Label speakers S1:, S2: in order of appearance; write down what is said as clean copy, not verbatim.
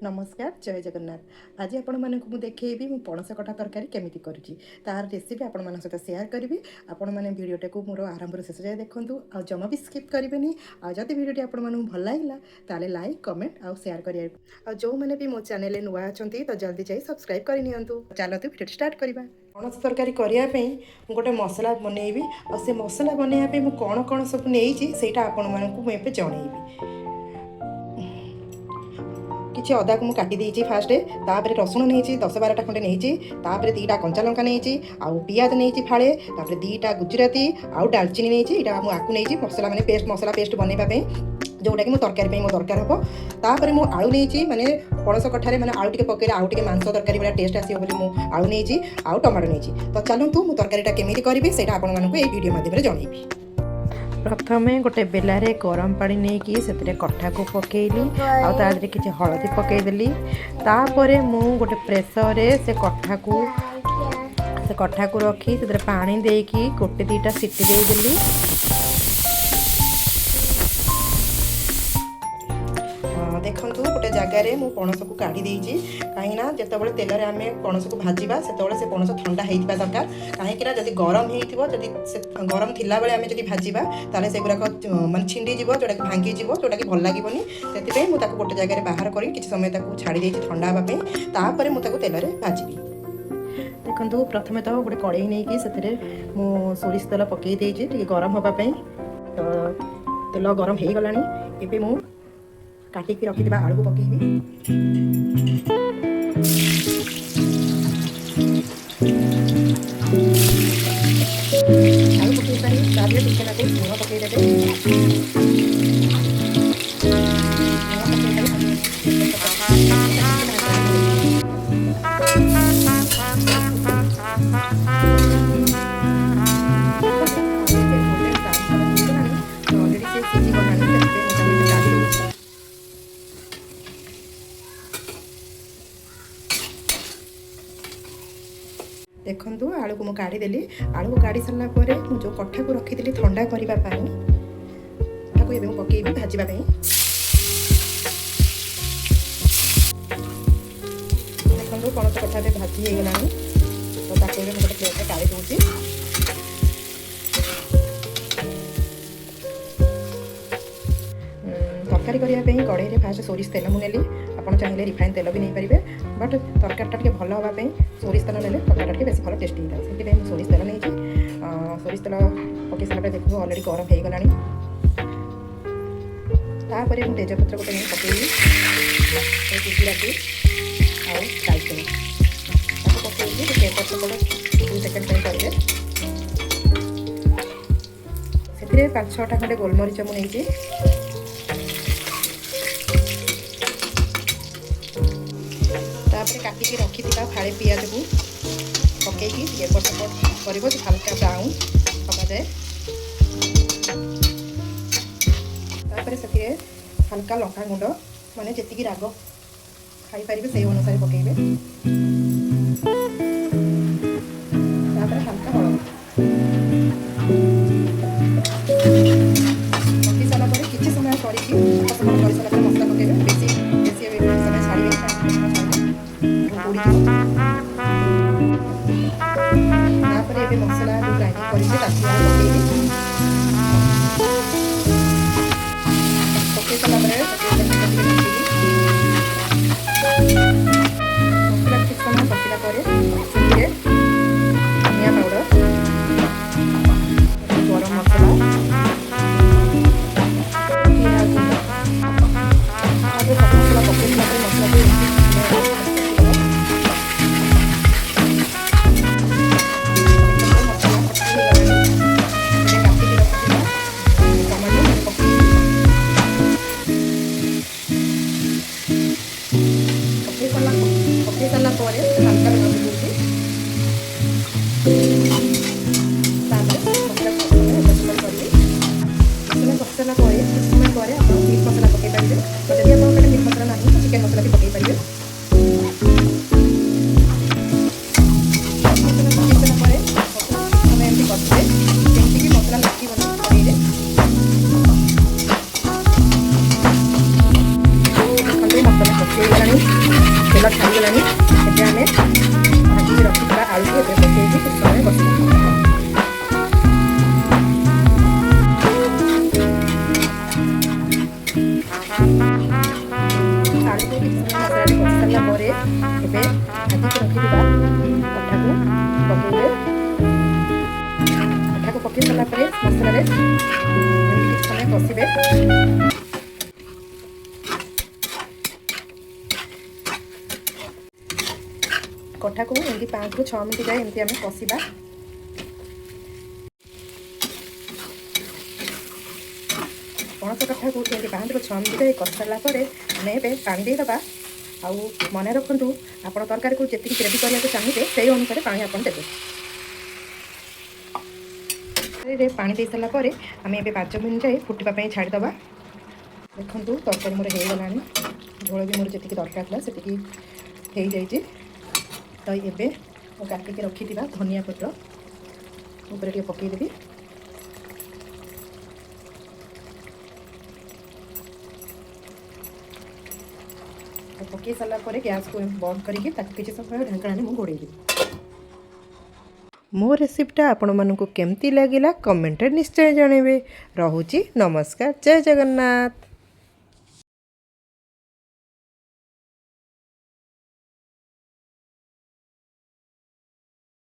S1: नमस्कार जय जगन्नाथ। आज आपण मानक मु देखैबी मु पणस कटा तरकारी केमिति करूची तार रेसिपी आपण मान सहित शेयर करी। आपण माने वीडियोटा को मोर आरंभ शेष जाए देखंतु आ जमा भी स्किप करेनि। आ जदि वीडियोटी आपण मानक भल लागला ताले लाइक कमेंट आ शेयर करिया। आ जो माने भी मो चैनल नुआ अछंती तो जल्दी जाई सब्सक्राइब करि नियंतु। चलतु वीडियो स्टार्ट करबा। पणस तरकारी करिया पे मु गोटे मसला बनेइबी आ से मसला बनेया पे मु कोन कोन सब नेइची सेटा आपण मानक मु एपे जणेइबी। किसी अदा को मुझे काटी फास्टे तापर रसुण नहीं 10-12टा खंडे नहीं तापर 2टा कंचा लंका नहीं आउ पियाज नहीं फाड़े तापर 2टा गुजराती आउ डालचीनी नहीं यहाँ मुझे नहीं मसला माने पेस्ट मसला पेस्ट बनवाई जोटा कि मो तरकारी मो दरकार हम तापर मु आलू नहीं माने पणस कठारे माने आलू टिके पकड़े आउ टिके मांस तरकारी वाला टेस्ट आसी बोली मु आलू नहीं आउ टमाटो नहीं तो चलतु मु तरकारीटा केमिति करिवि सेटा आपण मानकु ए वीडियो माध्यम जनइबि। प्रथमे गोटे बेलारे गरम पानी नहीं कि से कठा को पकेली आदि किसी हलदी पकईदेली तापर मु गोटे प्रेसर से कठा को रखी से पानी देकी गोटे 2टा सीटी देदेली। देखु गोटे जगार मु पणस को काढ़ी कहीं जिते तेल आम पणस को भाजवा से पणस ठंडा होता दरकार कहीं जब गरम हो गरम थिला बेले आम जब भाजवा ताले से गुड़ाक माने छिंडी जीव जोटा भांगी जीव जोटा कि भल लगे से मुझे गोटे जगार बाहर कर किसी समय छाड़ी ठंडा हाँपाई मुझे तेल भाजी। देखो प्रथमे तो गोटे कड़े नहीं से सोरिष तेल पकई देती गरम हाँपाई तो तेल गरम हो गला एवं मु काटिकी रखिथिबा आलू को पकेइबी। आलू पकई सारी तापर टिके नाको लूण पकई देबे। देखु आलू को मुझे काढ़ीदेली आलू को काढ़ी सारापर जो कठा को रखी ठंडा करने पकईबी भाजवाई। देखो पणस कठा भाजी हो गला तो मुझे गोटे प्लेट काढ़ी दूसरी। तरकारी करने कड़े फास्ट सोरिष तेल मुझे आप चाहिए रिफाइन तेल भी नहीं पारे बट तरकारीटा टे भल हाँपाई सोरिष तेल ना तरकारीटा बेस भल टेस्टी होता है से सोरिष तेल नहीं सोरिष तेल पकई सारा देखो अलरेडी गरम हो गला तापर मुझे तेजपत्र गोटे पकईली गुजराती आउ डालचीनी पकईली 2 सेकेंड करेंगे से 5-6टा खंडे गोलमरीच मुझे काटिकी रखी फाड़े पियाज को पकईकी एपट सेपट कर हल्का ब्राउन हवा जाए तापर से हल्का लंका गुंड माने जी राग खाई पारे से अनुसार पकईबे तापर हल्का हलदी पकई सारा किसी समय कर सारा मसला पकईबे बेसी समय छाड़ी मसला जो ग्राइंडिंग पकई सारा ଏବେ ଭାଜିକି ରଖିଥିବା ଅଟାକୁ ପକାଇବେ। ଅଟାକୁ ପକାଇ ସାରିଲା ପରେ ମସଲାରେ କିଛି ସମୟ କଷିବେ। କଠାକୁ ଏମିତି 5 ରୁ 6 ମିନିଟ୍ ଯାଏ ଏମିତି ଆମେ କଷିବା। ପଣସ କଠାକୁ ଏମିତି 5 ରୁ 6 ମିନିଟ୍ ଯାଏ କଷି ସାରିଲା ପରେ ଆମେ ଏବେ ପାଣି ଦେଇଦେବା। ଆଉ ମନେ ରଖନ୍ତୁ, ଆପଣ ତରକାରୀକୁ ଯେତିକି ଗ୍ରେଭି କରିବାକୁ ଚାହିଁବେ ସେଇ ଅନୁସାରେ ପାଣି ଆପଣ ଦେବେ। ପାଣି ଦେଇ ସାରିଲା ପରେ ଆମେ ଏବେ 5 ମିନିଟ୍ ଯାଏ ଫୁଟିବା ପାଇଁ ଛାଡ଼ିଦେବା। ଦେଖନ୍ତୁ ତରକାରୀ ମୋର ହେଇଗଲାଣି। ଝୋଳ ବି ମୋର ଯେତିକି ଦରକାର ଥିଲା ସେତିକି ହେଇଯାଇଛି। ତ ଏବେ ମୁଁ କାଟିକି ରଖିଥିବା ଧନିଆ ପତ୍ର ଉପରେ ଟିକେ ପକାଇଦେବି। ପକାଇ ସାରିଲା ପରେ ଗ୍ୟାସ୍କୁ ବନ୍ଦ କରିକି ତାକୁ କିଛି ସମୟ ଢାଙ୍କଣାରେ ମୁଁ ଘୋଡ଼େଇଦେବି। ମୋ ରେସିପିଟା ଆପଣମାନଙ୍କୁ କେମିତି ଲାଗିଲା କମେଣ୍ଟରେ ନିଶ୍ଚୟ ଜଣାଇବେ। ରହୁଛି, ନମସ୍କାର, ଜୟ ଜଗନ୍ନାଥ।